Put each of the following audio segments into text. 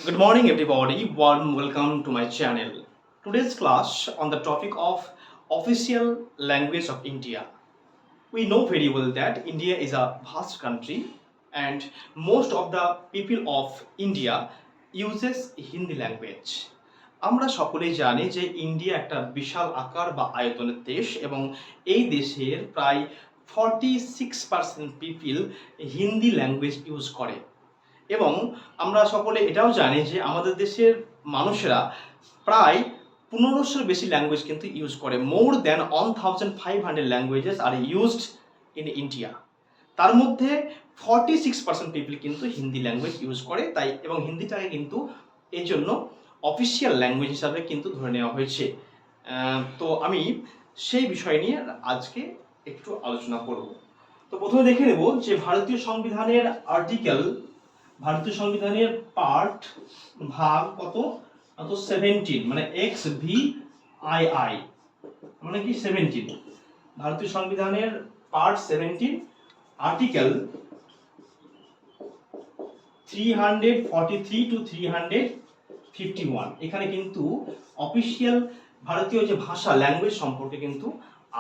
Good morning, everybody. Warm welcome to my channel. Today's class on the topic of official language of India. We know very well that India is a vast country and most of the people of India uses Hindi language. আমরা সকলেই জানি যে India একটা বিশাল আকার বা আয়তনের দেশ এবং এই দেশের প্রায় 46% পিপল হিন্দি ল্যাঙ্গুয়েজ ইউজ করে এবং আমরা সকলে এটাও জানি যে আমাদের দেশের মানুষেরা প্রায় 1500 বেশি ল্যাঙ্গুয়েজ কিন্তু ইউজ করে। More than 1500 languages are used in India. তার মধ্যে 46% পিপল কিন্তু হিন্দি ল্যাঙ্গুয়েজ ইউজ করে, তাই এবং হিন্দিটাকে কিন্তু এই জন্য অফিসিয়াল ল্যাঙ্গুয়েজ হিসাবে কিন্তু ধরে নেওয়া হয়েছে। তো আমি সেই বিষয় নিয়ে আজকে একটু আলোচনা করব। তো প্রথমে দেখে নেব যে ভারতীয় সংবিধানের পার্ট ভাগ কত 17, মানে XVII মানে কি 17। ভারতীয় সংবিধানের পার্ট 17 আর্টিকেল 343 টু 351 এখানে কিন্তু অফিসিয়াল ভারতীয় যে ভাষা ল্যাঙ্গুয়েজ সম্পর্কে কিন্তু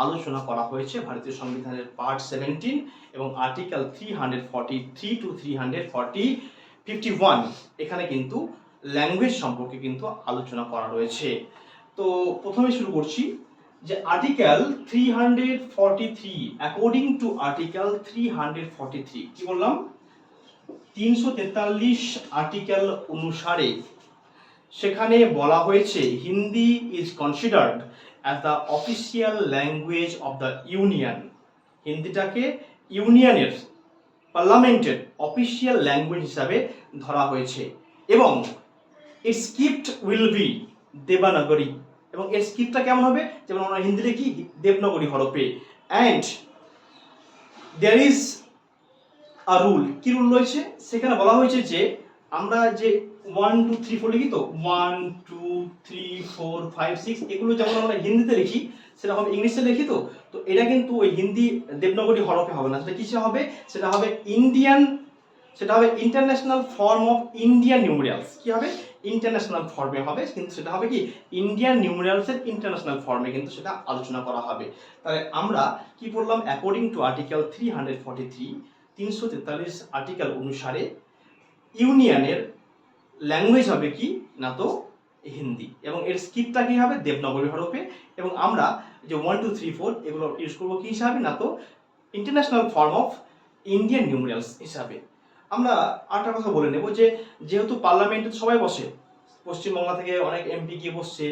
আলোচনা করা হয়েছে। ভারতীয় সংবিধানের পার্ট 17 এবং আর্টিকেল 343 টু 351 এখানে কিন্তু ল্যাঙ্গুয়েজ সম্পর্কে কিন্তু আলোচনা করা রয়েছে। তো প্রথমে শুরু করছি যে আর্টিকেল 343। অ্যাকর্ডিং টু আর্টিকেল 343 কি বললাম, 343 আর্টিকেল অনুসারে সেখানে বলা হয়েছে Hindi is considered as the official language of the union. হিন্দিটাকে ইউনিয়নের পার্লামেন্টের অফিসিয়াল ল্যাঙ্গুয়েজ হিসাবে ধরা হয়েছে এবং এর স্ক্রিপ্ট উইল বি দেবনাগরী। এবং এর স্ক্রিপ্টটা কেমন হবে, যেমন আমরা হিন্দি লিখি দেবনাগরী হরফে। And there is a rule. কি রুল রয়েছে সেখানে বলা হয়েছে যে আমরা যে 1 2 3 4 লিখি, তো 1 2 3 4 5 6 এগুলো যেমন আমরা হিন্দিতে লিখি সেটা হবে ইংলিশে লিখি। তো এটা কিন্তু ওই হিন্দি দেবনাগরী হরফে হবে না, সেটা কিসে হবে, সেটা হবে ইন্টারন্যাশনাল ফর্ম অফ ইন্ডিয়ান নিউমেরিয়ালস। কি হবে, ইন্টারন্যাশনাল ফর্মে হবে, কিন্তু সেটা হবে কি ইন্ডিয়ান নিউমেরিয়ালসের ইন্টারন্যাশনাল ফর্মে কিন্তু সেটা আলোচনা করা হবে। তাহলে আমরা কি বললাম, অ্যাকর্ডিং টু আর্টিকেল 343 343 আর্টিকেল অনুসারে ইউনিয়নের ল্যাঙ্গুয়েজ হবে কি না তো হিন্দি, এবং এর স্ক্রিপ্টটা কি হবে দেবনাগরী হরফে। এবং আমরা যে 1 2 3 4 এগুলো ইউজ করবো কি হিসাবে না তো ইন্টারন্যাশনাল ফর্ম অফ ইন্ডিয়ান নিউমেরিয়ালস হিসাবে। আমরা আরেকটা কথা বলে নেব যে যেহেতু পার্লামেন্টে সবাই বসে, পশ্চিমবাংলা থেকে অনেক এমপি গিয়ে বসছে,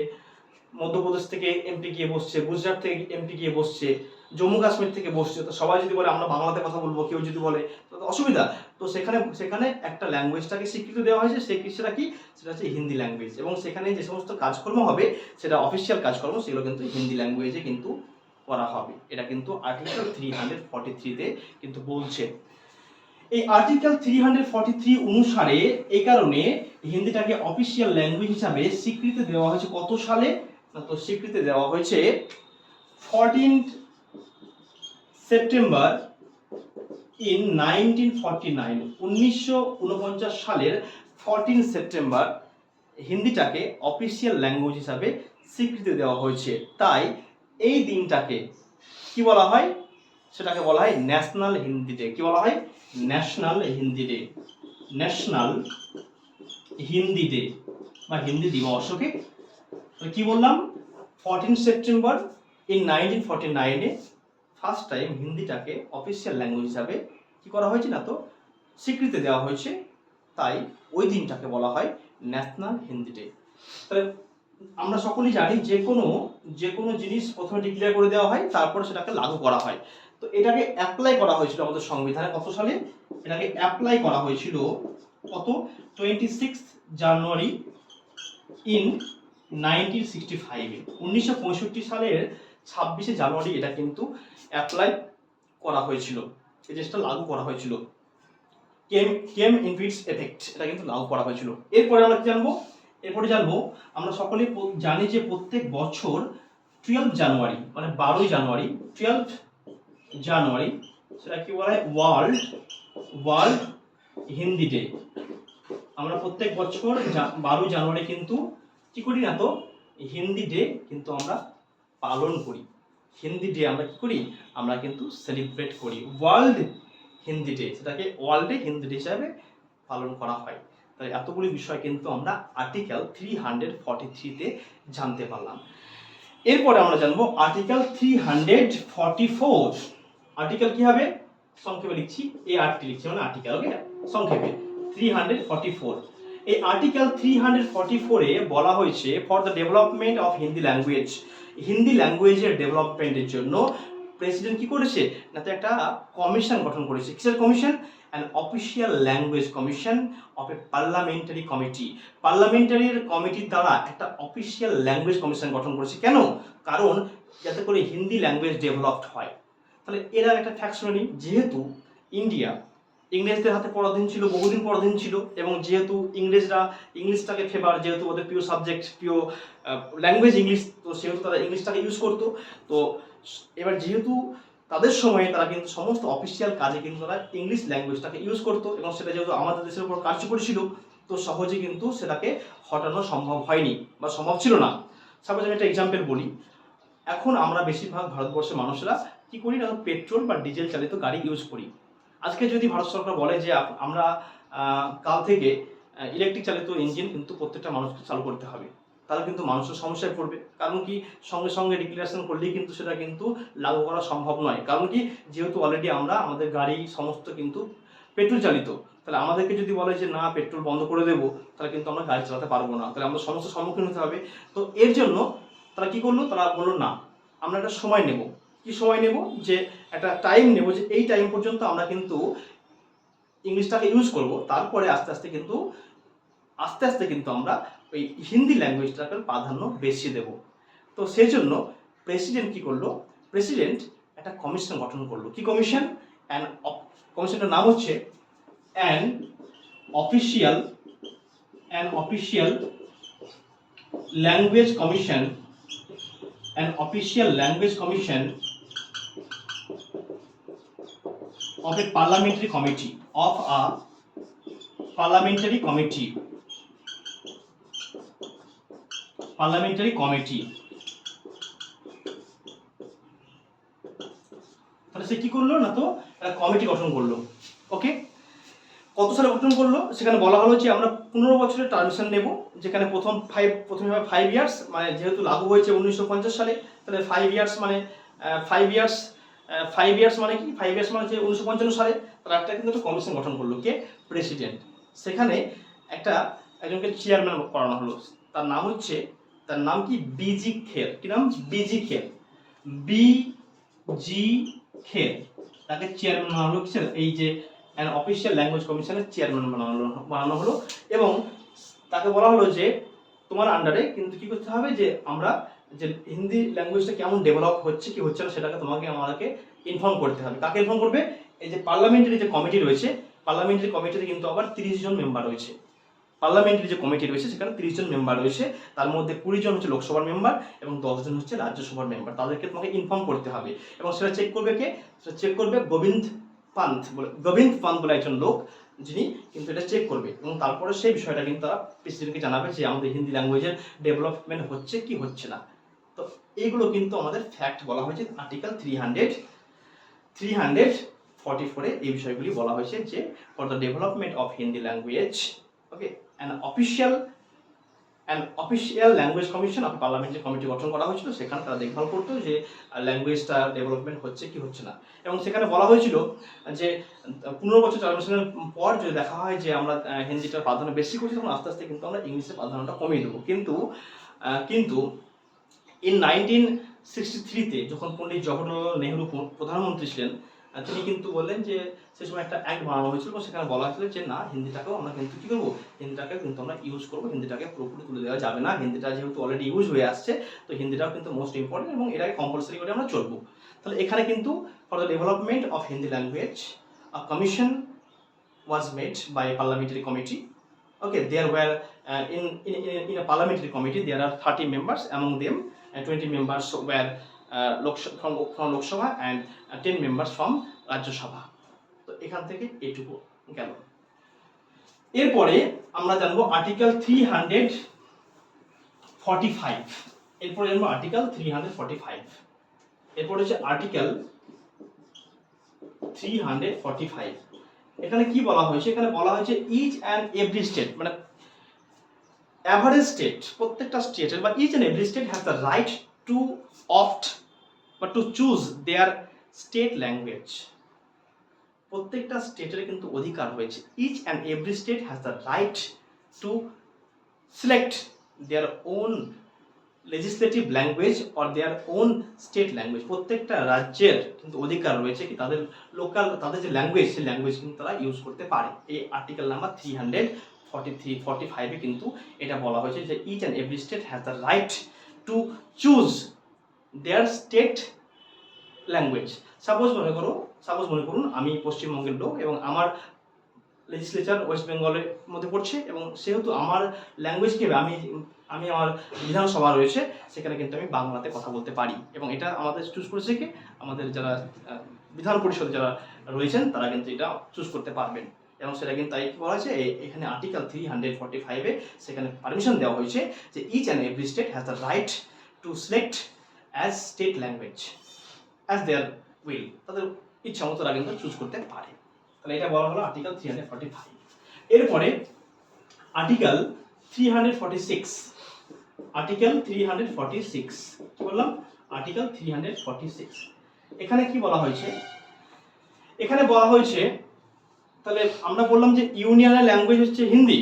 মধ্যপ্রদেশ থেকে এমপি গিয়ে বসছে, গুজরাট থেকে এমপি গিয়ে বসছে, জম্মু কাশ্মীর থেকে বসছে। তো সবাই যদি বলে আমরা বাংলাতে কথা বলবো, কেউ যদি বলে তো অসুবিধা। তো সেখানে একটা ল্যাঙ্গুয়েজটাকে স্বীকৃতি দেওয়া হয়েছে, সেটা কি, সেটা হচ্ছে হিন্দি ল্যাঙ্গুয়েজ। এবং সেখানে যে সমস্ত কাজকর্ম হবে সেটা অফিসিয়াল কাজকর্ম, সেগুলো কিন্তু হিন্দি ল্যাঙ্গুয়েজে কিন্তু করা হবে। এটা কিন্তু আর্টিকেল 343-তে কিন্তু বলছে। এই আর্টিকেল 343 অনুসারে এই কারণে হিন্দিটাকে অফিসিয়াল ল্যাঙ্গুয়েজ হিসাবে স্বীকৃতি দেওয়া হয়েছে কত সালে, তো স্বীকৃতি দেওয়া হয়েছে 14 সেপ্টেম্বর ইন 1949। 1949 সালের 14 সেপ্টেম্বর হিন্দিটাকে অফিসিয়াল ল্যাঙ্গুয়েজ হিসাবে স্বীকৃতি দেওয়া হয়েছে। তাই এই দিনটাকে কি বলা হয়, সেটাকে বলা হয় ন্যাশনাল হিন্দি ডে। কি বলা হয়, national Hindi day, national Hindi day বা হিন্দি দিবস। ওকে, কি বললাম, 14 সেপ্টেম্বর ইন 1949-এ ফার্স্ট টাইম হিন্দিটাকে অফিসিয়াল ল্যাঙ্গুয়েজ হিসাবে কি করা হয়েছে না তো স্বীকৃতি দেওয়া হয়েছে। তাই ওই দিনটাকে বলা হয় ন্যাশনাল হিন্দি ডে। তাহলে আমরা সকলেই জানি যে কোনো জিনিস প্রথমে ডিক্লেয়ার করে দেওয়া হয়, তারপরে সেটাকে লাগু করা হয়। তো এটাকে অ্যাপ্লাই করা হয়েছিল আমাদের সংবিধানে কত সালে, এটাকে অ্যাপ্লাই করা হয়েছিল কত 26 জানুয়ারি ইন 1965-এ। 1965 সালের 26শে জানুয়ারি এটা কিন্তু অ্যাপ্লাই করা হয়েছিল, এই জিনিসটা লাগু করা হয়েছিল। কেম ইন ইটস এফেক্ট, এটা কিন্তু লাগু করা হয়েছিল। এরপরে আমরা কি জানবো, আমরা সকলেই জানি যে প্রত্যেক বছর 12 জানুয়ারি মানে 12 জানুয়ারি 12 জানুয়ারি সেটা কি বলা হয় ওয়ার্ল্ড হিন্দি ডে। আমরা প্রত্যেক বছর 12 জানুয়ারি কিন্তু কি করি না তো হিন্দি ডে কিন্তু আমরা পালন করি। হিন্দি ডে আমরা কি করি, আমরা কিন্তু সেলিব্রেট করি, ওয়ার্ল্ড হিন্দি ডে, সেটাকে ওয়ার্ল্ডে হিন্দি ডে হিসাবে পালন করা হয়। তাই এতগুলি বিষয় কিন্তু আমরা আর্টিকেল 343-তে জানতে পারলাম। এরপরে আমরা জানবো আর্টিকেল 344। আর্টিকেল কি হবে, সংক্ষেপে লিখছি, এই আর্টটি লিখছি মানে আর্টিকেল, ওকে, সংক্ষেপে 344। এই আর্টিকেল 344-এ বলা হয়েছে for the development of Hindi language, Hindi ল্যাঙ্গুয়েজের ডেভেলপমেন্টের জন্য প্রেসিডেন্ট কি করেছে না তো একটা কমিশন গঠন করেছে। কিসের commission? An official language commission of A parliamentary committee. Parliamentary কমিটির দ্বারা একটা অফিসিয়াল ল্যাঙ্গুয়েজ কমিশন গঠন করেছে। কেন? কারণ যাতে করে হিন্দি ল্যাঙ্গুয়েজ ডেভেলপড হয়। তাহলে এরা একটা ফ্যাক্ট শুনে নিই, যেহেতু ইন্ডিয়া ইংরেজদের হাতে পরাধীন ছিল, বহুদিন পরাধীন ছিল, এবং যেহেতু ইংরেজরা ইংলিশটাকে ফেভার, যেহেতু ওদের প্রিয় সাবজেক্ট, প্রিয় ল্যাঙ্গুয়েজ ইংলিশ, তো সেহেতু তারা ইংলিশটাকে ইউজ করতো। তো এবার যেহেতু তাদের সময়ে তারা কিন্তু সমস্ত অফিসিয়াল কাজে কিন্তু তারা ইংলিশ ল্যাঙ্গুয়েজটাকে ইউজ করতো, এবং সেটা যেহেতু আমাদের দেশের উপর কার্যকরী ছিল, তো সহজে কিন্তু সেটাকে হটানো সম্ভব হয়নি বা সম্ভব ছিল না। সাপোজ আমি একটা এক্সাম্পল বলি, এখন আমরা বেশিরভাগ ভারতবর্ষের মানুষেরা কি করি না, পেট্রোল বা ডিজেল চালিত গাড়ি ইউজ করি। আজকে যদি ভারত সরকার বলে যে আমরা কাল থেকে ইলেকট্রিক চালিত ইঞ্জিন কিন্তু প্রত্যেকটা মানুষকে চালু করতে হবে, তাহলে কিন্তু মানুষের সমস্যায় পড়বে। কারণ কি, সঙ্গে সঙ্গে ডিক্লারেশন করলেই কিন্তু সেটা কিন্তু লাগু করা সম্ভব নয়। কারণ কি, যেহেতু অলরেডি আমরা আমাদের গাড়ি সমস্ত কিন্তু পেট্রোল চালিত, তাহলে আমাদেরকে যদি বলে যে না পেট্রোল বন্ধ করে দেবো, তাহলে কিন্তু আমরা গাড়ি চালাতে পারবো না, তাহলে আমাদের সমস্যার সম্মুখীন হতে হবে। তো এর জন্য তারা কি করলো, তারা বললো না আমরা একটা সময় নেব। কি সময় নেব? যে একটা টাইম নেব, যে এই টাইম পর্যন্ত আমরা কিন্তু ইংলিশটাকে ইউজ করব, তারপরে আস্তে আস্তে কিন্তু আমরা ওই হিন্দি ল্যাঙ্গুয়েজটাকে প্রাধান্য বেশি দেব। তো সেই জন্য প্রেসিডেন্ট কি করলো, প্রেসিডেন্ট একটা কমিশন গঠন করলো। কি কমিশন? কমিশনটার নাম হচ্ছে an official language commission, an official language commission of a parliamentary committee তাহলে সে কি করলো না তো একটা কমিটি গঠন করলো। ওকে, কত সালে গঠন করলো? সেখানে বলা হলো যে আমরা 15 বছরের টার্মিশন নেব, যেখানে প্রথমে 5 ইয়ার্স, মানে যেহেতু লাগু হয়েছে 1950 সালে, তাহলে 5 ইয়ার্স মানে 5 ইয়ার্স মানে কি, 5 ইয়ার্স মানে যে 1955 সালে তারা একটা কিন্তু একটা কমিশন গঠন করলো। কে? প্রেসিডেন্ট। সেখানে একজনকে চেয়ারম্যান করানো হলো। তার নাম কি? বিজি খের। কি নাম? বিজি খের। বিজি খের, তাকে চেয়ারম্যান বানানো হলো। কিসের? এই যে অফিসিয়াল ল্যাঙ্গুয়েজ কমিশনের চেয়ারম্যান বানানো হলো, এবং তাকে বলা হলো যে তোমার আন্ডারে কিন্তু কি করতে হবে, যে আমরা যে হিন্দি ল্যাঙ্গুয়েজটা কেমন ডেভেলপ হচ্ছে কি হচ্ছে না সেটাকে আমাদেরকে ইনফর্ম করতে হবে। কাকে ইনফর্ম করবে? এই যে পার্লামেন্টারি যে কমিটি রয়েছে, পার্লামেন্টারি কমিটিতে কিন্তু আবার 30 জন মেম্বার রয়েছে। পার্লামেন্টারি যে কমিটি রয়েছে সেখানে 30 জন মেম্বার রয়েছে, তার মধ্যে 20 জন হচ্ছে লোকসভার মেম্বার এবং 10 জন হচ্ছে রাজ্যসভার মেম্বার। তাদেরকে তোমাকে ইনফর্ম করতে হবে, এবং সেটা চেক করবে কে? সেটা চেক করবে গোবিন্দ পান্ত বলে একজন লোক, যিনি কিন্তু এটা চেক করবে, এবং তারপরে সেই বিষয়টা কিন্তু তারা প্রেসিডেন্টকে জানাবে যে আমাদের হিন্দি ল্যাঙ্গুয়েজের ডেভেলপমেন্ট হচ্ছে কি হচ্ছে না। তো এইগুলো কিন্তু আমাদের ফ্যাক্ট বলা হয়েছে আর্টিকেল 344-এ এই বিষয়গুলি বলা হয়েছে, যে for the development of Hindi language, okay, an official language commission of parliamentary committee গঠন করা হয়েছিল। সেখানে তারা দেখভাল করতো যে ল্যাঙ্গুয়েজটা ডেভেলপমেন্ট হচ্ছে কি হচ্ছে না, এবং সেখানে বলা হয়েছিল যে 15 বছর টার্মিনেশনের পর যদি দেখা হয় যে আমরা হিন্দিটার প্রাধান্য বেশি করছি, তখন আস্তে আস্তে কিন্তু আমরা ইংলিশের প্রাধান্যটা কমিয়ে দেবো। কিন্তু ইন 1963-তে যখন পণ্ডিত জওহরলাল নেহরু প্রধানমন্ত্রী ছিলেন, তিনি কিন্তু বললেন যে সে সময় একটা অ্যাক্ট বানানো হয়েছিল, এবং সেখানে বলা হয়েছিল যে না, হিন্দিটাকেও আমরা কিন্তু কি করবো, হিন্দিটাকে কিন্তু আমরা ইউজ করবো, হিন্দিটাকে পুরোপুরি তুলে দেওয়া যাবে না। হিন্দিটা যেহেতু অলরেডি ইউজ হয়ে আসছে, তো হিন্দিটাও কিন্তু মোস্ট ইম্পর্টেন্ট, এবং এটাকে কম্পালসারি করে আমরা চলবো। তাহলে এখানে কিন্তু for the development of Hindi language a commission was made by a parliamentary committee. Okay, there were in a parliamentary committee there are 30 members. Among them 20 members were from Lok Sabha and 10 members from Rajya Sabha. তো এখান থেকে এইটুকু গেল। এরপরে আমরা জানবো article 345। এরপরে জানবো আর্টিকেল 345। এরপরে হচ্ছে আর্টিকেল 345। এখানে কি বলা হয়েছে? এখানে বলা হয়েছে ইচ অ্যান্ড এভরি স্টেট, মানে এভারেজ স্টেট, প্রত্যেকটা স্টেটের বা each and every state has the right to opt বা to choose their state language. প্রত্যেকটা স্টেটের কিন্তু অধিকার হয়েছে, each and every state has the right to select their own legislative language or their own state language. প্রত্যেকটা রাজ্যের কিন্তু অধিকার রয়েছে কি তাদের লোকাল, তাদের যে ল্যাঙ্গুয়েজ, সেই ল্যাঙ্গুয়েজ কিন্তু তারা ইউজ করতে পারে। এই আর্টিকেল নাম্বার 345-এ কিন্তু এটা বলা হয়েছে যে each and every state has the right to choose their state language. Suppose মনে করুন আমি পশ্চিমবঙ্গের লোক এবং আমার লেজিসলেচার ওয়েস্ট বেঙ্গলের মধ্যে পড়ছে, এবং সেহেতু আমার ল্যাঙ্গুয়েজ কি আমি আমার বিধানসভা রয়েছে, সেখানে কিন্তু আমি বাংলাতে কথা বলতে পারি, এবং এটা আমাদের চুজ করেছে কি আমাদের যারা বিধান পরিষদে যারা রয়েছেন তারা কিন্তু এটা চুজ করতে পারবেন। এবং সেটা কিন্তু তাই বলা হয়েছে এখানে আর্টিকেল 345-এ সেখানে পারমিশন দেওয়া হয়েছে যে each and every state has the right to select as state language as their will, তাদের ইচ্ছা মতো তারা কিন্তু চুজ করতে পারে। তাহলে এটা বলা হলো আর্টিকেল 345। এরপরে আর্টিকেল 346। আর্টিকেল 346 কি বললাম? আর্টিকেল 346। এখানে কি বলা হয়েছে? এখানে বলা হয়েছে, তাহলে আমরা বললাম যে ইউনিয়নের ল্যাঙ্গুয়েজ হচ্ছে হিন্দি,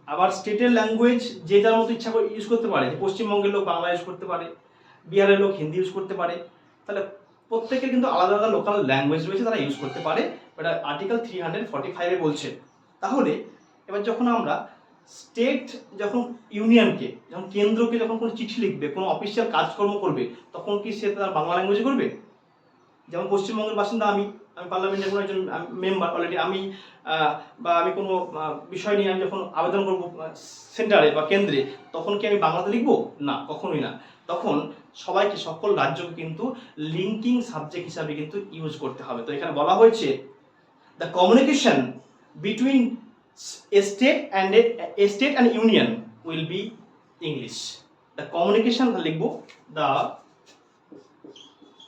আবার স্টেটের ল্যাঙ্গুয়েজ যে যার মতো ইচ্ছা করে ইউজ করতে পারে। যে পশ্চিমবঙ্গের লোক বাংলা ইউজ করতে পারে, বিহারের লোক হিন্দি ইউজ করতে পারে। তাহলে প্রত্যেকের কিন্তু আলাদা আলাদা লোকাল ল্যাঙ্গুয়েজ রয়েছে, তারা ইউজ করতে পারে। এটা আর্টিকেল 345-এ বলছে। তাহলে এবার যখন আমরা স্টেট যখন ইউনিয়নকে, যখন কেন্দ্রকে যখন কোনো চিঠি লিখবে, কোনো অফিসিয়াল কাজকর্ম করবে, তখন কি সে তার বাংলা ল্যাঙ্গুয়েজে করবে? যেমন পশ্চিমবঙ্গের বাসিন্দা আমি পার্লামেন্টের কোনো একজন মেম্বার অলরেডি, আমি বা আমি কোনো বিষয় নিয়ে আমি যখন আবেদন করবো সেন্টারে বা কেন্দ্রে, তখন কি আমি বাংলাতে লিখবো? না, কখনোই না। তখন সবাইকে, সকল রাজ্যকে কিন্তু লিঙ্কিং সাবজেক্ট হিসাবে কিন্তু ইউজ করতে হবে। তো এখানে বলা হয়েছে the communication between a state and union will be English. The communication লিখবো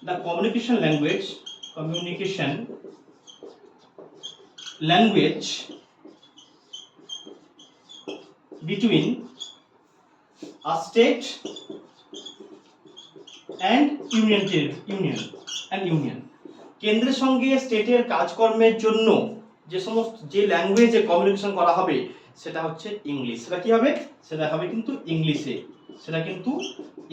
the communication language between a state and union কেন্দ্রের সঙ্গে স্টেটের কাজকর্মের জন্য যে ল্যাঙ্গুয়েজে কমিউনিকেশন করা হবে সেটা হচ্ছে ইংলিশ। সেটা কি হবে? সেটা হবে কিন্তু ইংলিশে, সেটা কিন্তু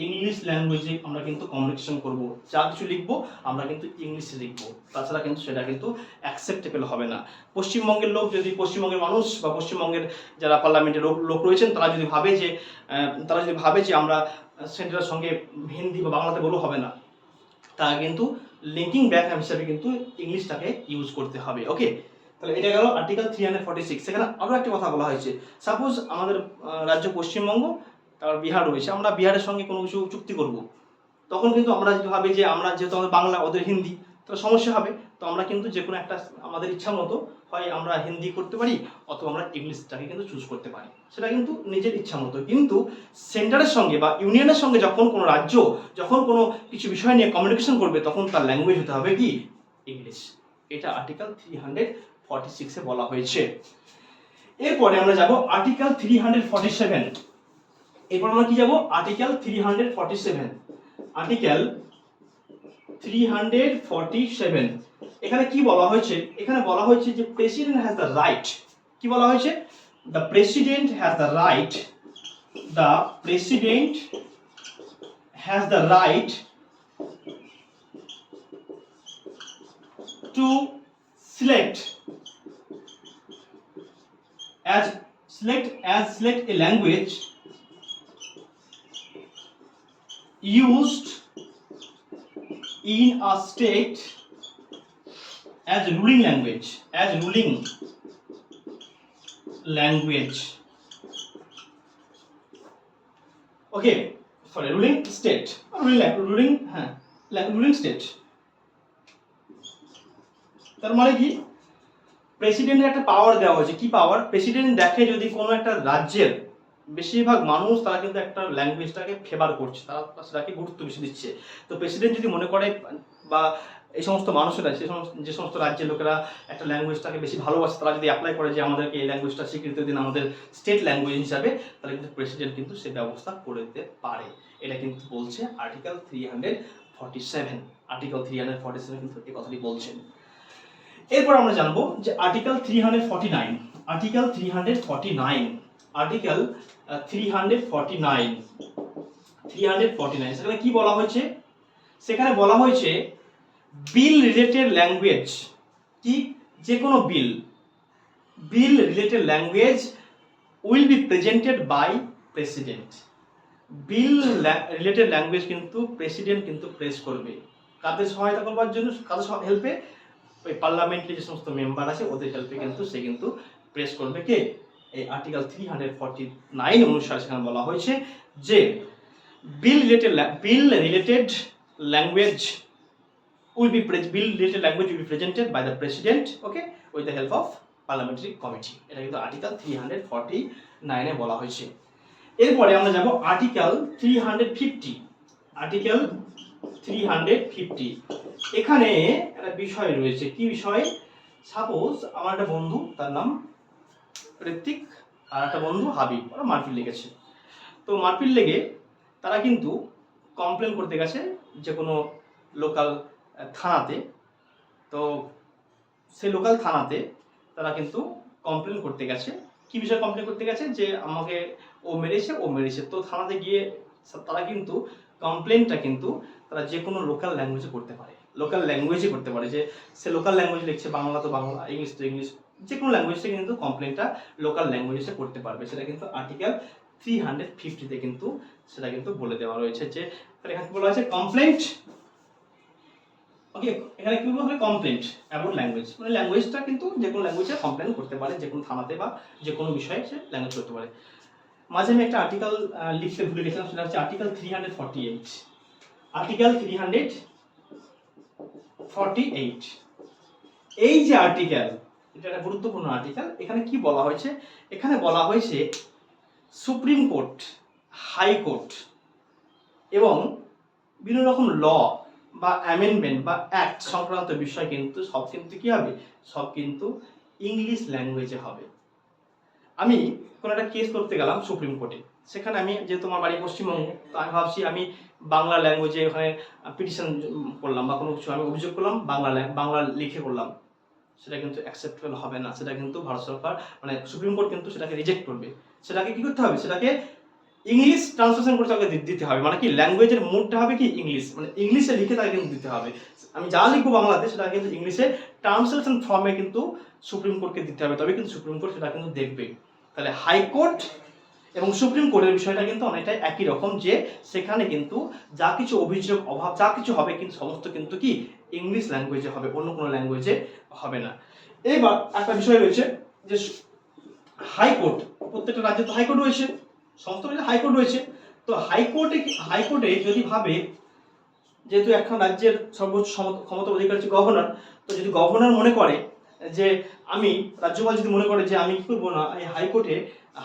ইংলিশ ল্যাঙ্গুয়েজে আমরা কিন্তু কমিউনিকেশন করব। যা কিছু লিখবো আমরা কিন্তু ইংলিশে লিখবো, তাছাড়া কিন্তু সেটা কিন্তু অ্যাকসেপ্টেবল হবে না। পশ্চিমবঙ্গের লোক যদি, পশ্চিমবঙ্গের মানুষ বা পশ্চিমবঙ্গের যারা পার্লামেন্টের লোক রয়েছেন, তারা যদি ভাবে যে আমরা সেন্টারের সঙ্গে হিন্দি বা বাংলাতে বলবো, হবে না। তারা কিন্তু লিঙ্কিং ব্যাক হিসাবে কিন্তু ইংলিশটাকে ইউজ করতে হবে। ওকে, তাহলে এটা গেল আর্টিকেল 346। সেখানে আরও একটা কথা বলা হয়েছে, সাপোজ আমাদের রাজ্য পশ্চিমবঙ্গ, তারপর বিহার রয়েছে, আমরা বিহারের সঙ্গে কোনো কিছু চুক্তি করব, তখন কিন্তু আমরা যদি ভাবি যে আমরা যেহেতু আমাদের বাংলা, ওদের হিন্দি, তাহলে সমস্যা হবে। তো আমরা কিন্তু যে কোনো একটা আমাদের ইচ্ছা মতো হয় আমরা হিন্দি করতে পারি, অথবা আমরা ইংলিশটাকে কিন্তু চুজ করতে পারি, সেটা কিন্তু নিজের ইচ্ছা মতো। কিন্তু সেন্টারের সঙ্গে বা ইউনিয়নের সঙ্গে যখন কোনো রাজ্য যখন কোনো কিছু বিষয় নিয়ে কমিউনিকেশন করবে, তখন তার ল্যাঙ্গুয়েজ হতে হবে কি? ইংলিশ। এটা আর্টিকেল 346-এ বলা হয়েছে। এরপরে আমরা যাব আর্টিকেল 347। এরপর আমরা কি যাব? আর্টিকেল 347। আর্টিকেল 347 এখানে কি বলা হয়েছে? এখানে বলা হয়েছে যে প্রেসিডেন্ট হ্যাজ দ্য রাইট, কি বলা হয়েছে? The president has the right, the president has the right to select a language used in a state as ruling language, okay, sorry, ruling state, ruling state। তার মানে কি? প্রেসিডেন্টের একটা পাওয়ার দেওয়া হয়েছে। কি পাওয়ার? প্রেসিডেন্ট দেখে যদি কোনো একটা রাজ্যের বেশিরভাগ মানুষ তারা কিন্তু একটা ল্যাঙ্গুয়েজটাকে ফেভার করছে, তারা সেটাকে গুরুত্ব বেশি দিচ্ছে, তো প্রেসিডেন্ট যদি মনে করে বা এই সমস্ত মানুষেরা যে সমস্ত রাজ্যের লোকেরা একটা ল্যাঙ্গুয়েজটাকে বেশি ভালোবাসে, তারা যদি অ্যাপ্লাই করে যে আমাদেরকে এই ল্যাঙ্গুয়েজটা স্বীকৃতি দিন আমাদের স্টেট ল্যাঙ্গুয়েজ হিসাবে, তাহলে কিন্তু প্রেসিডেন্ট কিন্তু সে ব্যবস্থা করে দিতে পারে। এটা কিন্তু বলছে আর্টিকেল 347। আর্টিকেল 347 কিন্তু এই কথাটি বলছেন। এরপর আমরা জানবো যে আর্টিকেল 349। আর্টিকেল 349, আর্টিকেল 349 সেখানে কি বলা হয়েছে? সেখানে বলা হয়েছে বিল রিলেটেড ল্যাঙ্গুয়েজ, কি যে কোনো bill related language will be presented by president. Bill related language কিন্তু প্রেসিডেন্ট কিন্তু প্রেস করবে। কাদের সহায়তা করবার জন্য? কাদের হেল্পে? ওই পার্লামেন্টের যে সমস্ত মেম্বার আছে ওদের হেল্পে কিন্তু সে কিন্তু প্রেস করবে। কে? এই আর্টিকেল 349 অনুসারে সেখানে বলা হয়েছে যে bill related language will be presented by the president, okay, with the help of parliamentary committee। এটা কিন্তু আর্টিকেল 349 এ বলা হয়েছে। এরপরে আমরা যাব আর্টিকেল 350। আর্টিকেল 350 এখানে একটা বিষয় রয়েছে। কি বিষয়? সাপোজ আমার একটা বন্ধু, তার নাম ঋত্বিক, আর একটা বন্ধু হাবিব, ওরা মারপিট লেগেছে। তো মারপিট লেগে তারা কিন্তু কমপ্লেন করতে গেছে যে কোনো লোকাল থানাতে। তো সেই লোকাল থানাতে তারা কিন্তু কমপ্লেন করতে গেছে। কি বিষয়ে কমপ্লেন করতে গেছে? যে আমাকে ও মেরেছে। তো থানাতে গিয়ে তারা কিন্তু কমপ্লেনটা কিন্তু তারা যে কোনো লোকাল ল্যাঙ্গুয়েজে করতে পারে, যে সে লোকাল ল্যাঙ্গুয়েজ লিখছে, বাংলা তো বাংলা, ইংলিশ তো ইংলিশ, যে কোনো ল্যাঙ্গুয়েজে কিন্তু কমপ্লেনটা লোকাল ল্যাঙ্গুয়েজে করতে পারবে। সেটা কিন্তু আর্টিকেল 350 কিন্তু সেটা কিন্তু বলে দেওয়া রয়েছে। যে এখানে বলা আছে কমপ্লেন্ট, ওকে, এখানে কি বলবো? কমপ্লেন্ট অ্যাবাউট ল্যাঙ্গুয়েজ, মানে ল্যাঙ্গুয়েজটা কিন্তু যে কোনো ল্যাঙ্গুয়েজে কমপ্লেন করতে পারে, যে কোনো থানাতে বা যে কোনো বিষয়ে সে ল্যাঙ্গুয়েজ করতে পারে। মাঝে আমি একটা আর্টিকেল লিখতে ভুলে গেছিলাম, সেটা হচ্ছে আর্টিকেল 348। আর্টিকেল 348 এই যে আর্টিকেল, এটা একটা গুরুত্বপূর্ণ আর্টিকেল। এখানে কি বলা হয়েছে? এখানে বলা হয়েছে সুপ্রিম কোর্ট, হাইকোর্ট এবং বিভিন্ন রকম ল বা অ্যামেন্ডমেন্ট বা অ্যাক্ট সংক্রান্ত বিষয় কিন্তু সব কিন্তু কি হবে? সব কিন্তু ইংলিশ ল্যাঙ্গুয়েজে হবে। আমি কোনো একটা কেস করতে গেলাম সুপ্রিম কোর্টে, সেখানে আমি যেহেতু আমার বাড়ি পশ্চিমবঙ্গে, তো আমি ভাবছি আমি বাংলা ল্যাঙ্গুয়েজে ওখানে পিটিশন করলাম বা কোনো কিছু আমি অভিযোগ করলাম, বাংলা লিখে করলাম, সেটা কিন্তু অ্যাকসেপ্টেবল হবে না। সেটা কিন্তু ভারত সরকার মানে সুপ্রিম কোর্ট কিন্তু সেটাকে রিজেক্ট করবে। সেটাকে কি করতে হবে? সেটাকে ইংলিশ ট্রান্সলেশন করে তাকে দিতে হবে। মানে কি ল্যাঙ্গুয়েজের মুডটা হবে কি ইংলিশ, মানে ইংলিশে লিখে তাকে কিন্তু দিতে হবে। আমি যা লিখবো বাংলাতে সেটা কিন্তু ইংলিশে ট্রান্সলেশন ফর্মে কিন্তু সুপ্রিম কোর্টকে দিতে হবে, তবে কিন্তু সুপ্রিম কোর্ট সেটা কিন্তু দেখবে। তাহলে হাইকোর্ট এবং সুপ্রিম কোর্টের বিষয়টা কিন্তু অনেকটাই একই রকম, যে সেখানে কিন্তু যা কিছু অভিযোগ অভাব যা কিছু হবে কিন্তু সমস্ত কিন্তু কি ইংলিশ ল্যাঙ্গুয়েজে হবে, অন্য কোনো ল্যাঙ্গুয়েজে হবে না। এবার একটা বিষয় রয়েছে যে হাইকোর্ট, প্রত্যেকটা রাজ্যে তো হাইকোর্ট রয়েছে, সমস্ত রাজ্যে হাইকোর্ট রয়েছে। তো হাইকোর্টে যদি ভাবে, যেহেতু এখন রাজ্যের সর্বোচ্চ ক্ষমতা অধিকার হচ্ছে গভর্নর, তো যদি গভর্নর মনে করে যে আমি, রাজ্যপাল যদি মনে করে যে আমি কি করবো না, এই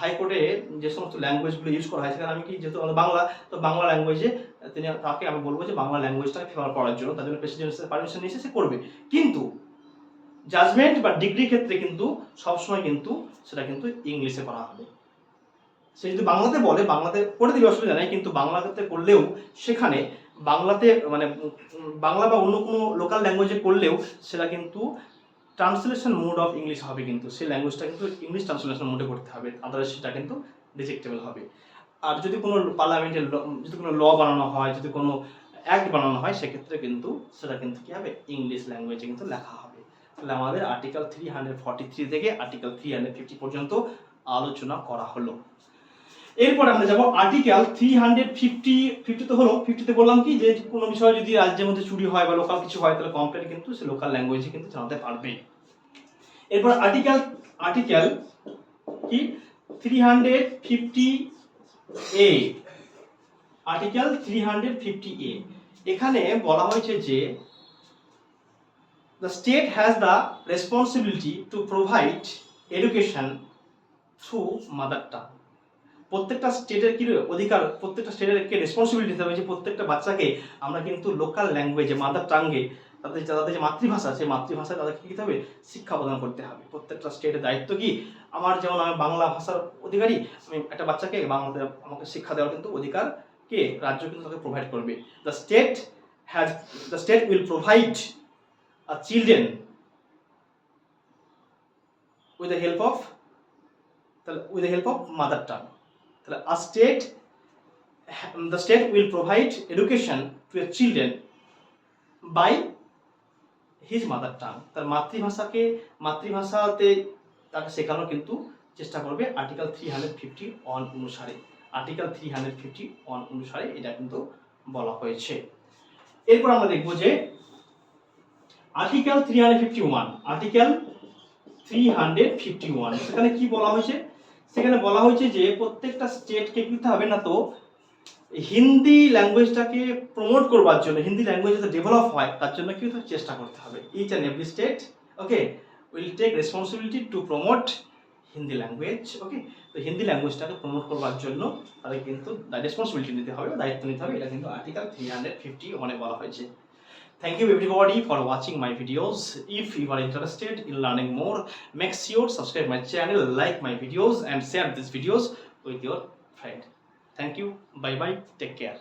হাইকোর্টে যে সমস্ত ল্যাঙ্গুয়েজগুলো ইউজ করা হয় সেখানে আমি কি, যেহেতু বাংলা, তো বাংলা ল্যাঙ্গুয়েজে তাকে আমি বলবো যে বাংলা ল্যাঙ্গুয়েজটাকে ফেভার করার জন্য, তার জন্য প্রেসিডেন্টের পারমিশন নিয়ে সে করবে। কিন্তু জাজমেন্ট বা ডিগ্রি ক্ষেত্রে কিন্তু সবসময় কিন্তু সেটা কিন্তু ইংলিশে করা হবে। সে যদি বাংলাতে বলে, বাংলাতে করে দিলে অসুবিধা নেই, কিন্তু বাংলাতে করলেও সেখানে বাংলাতে মানে বাংলা বা অন্য কোনো লোকাল ল্যাঙ্গুয়েজে করলেও সেটা কিন্তু ট্রান্সলেশন মোড অফ ইংলিশ হবে, কিন্তু সেই ল্যাঙ্গুয়েজটা কিন্তু ইংলিশ ট্রান্সলেশন মোডে করতে হবে, আদারওয়াইজ সেটা কিন্তু রিজেক্টেবল হবে। আর যদি কোনো পার্লামেন্টের যদি কোনো ল বানানো হয়, যদি কোনো অ্যাক্ট বানানো হয়, সেক্ষেত্রে কিন্তু সেটা কিন্তু কি হবে? ইংলিশ ল্যাঙ্গুয়েজে কিন্তু লেখা হবে। তাহলে আমাদের আর্টিকেল 343 থেকে আর্টিকেল 350 পর্যন্ত আলোচনা করা হলো। এরপর আমরা যাব আর্টিকেল 350 তো হলো। 50 তে বললাম কি, যে কোনো বিষয় যদি রাজ্যের মধ্যে চুরি হয় বা লোকাল কিছু হয়, তাহলে কমপ্লেন কিন্তু সে লোকাল ল্যাঙ্গুয়েজে কিন্তু জানাতে পারবে। এরপর আর্টিকেল কি 350A, আর্টিকেল 350A এখানে বলা হয়েছে যে the state has the responsibility to provide education through mother tongue. প্রত্যেকটা স্টেটের কি অধিকার, প্রত্যেকটা স্টেটের কি রেসপন্সিবিলিটি দিতে হবে যে প্রত্যেকটা বাচ্চাকে আমরা কিন্তু লোকাল ল্যাঙ্গুয়েজে মাদার টাঙ্গে তাদের যে মাতৃভাষা, সেই মাতৃভাষায় তাদেরকে কী হবে, শিক্ষা প্রদান করতে হবে। প্রত্যেকটা স্টেটের দায়িত্ব কি, আমার যেমন আমি বাংলা ভাষার অধিকারী, আমি একটা বাচ্চাকে বাংলাতে আমাকে শিক্ষা দেওয়ার কিন্তু অধিকার কে, রাজ্য কিন্তু তাকে প্রোভাইড করবে। The state will provide a children with the help of mother tongue. তাহলে the state will provide education to a children by his mother tongue. তার মাতৃভাষাতে তাকে শেখানোর কিন্তু চেষ্টা করবে আর্টিকেল 351 অনুসারে। আর্টিকেল 351 অনুসারে এটা কিন্তু বলা হয়েছে। এরপর আমরা দেখব যে আর্টিকেল 351 সেখানে কি বলা হয়েছে। সেখানে বলা হয়েছে যে প্রত্যেকটা স্টেটকে কি করতে হবে না, তো হিন্দি ল্যাঙ্গুয়েজটাকে প্রমোট করবার জন্য, হিন্দি ল্যাঙ্গুয়েজ যাতে ডেভেলপ হয় তার জন্য কি চেষ্টা করতে হবে। Each and every state will take responsibility to promote Hindi language. তো হিন্দি ল্যাঙ্গুয়েজটাকে প্রমোট করবার জন্য তাদের কিন্তু রেসপন্সিবিলিটি নিতে হবে, দায়িত্ব নিতে হবে। এটা কিন্তু আর্টিকেল 351 বলা হয়েছে। Thank you everybody for watching my videos. If you are interested in learning more, make sure subscribe my channel, like my videos and share these videos with your friend. Thank you. Bye bye. Take care.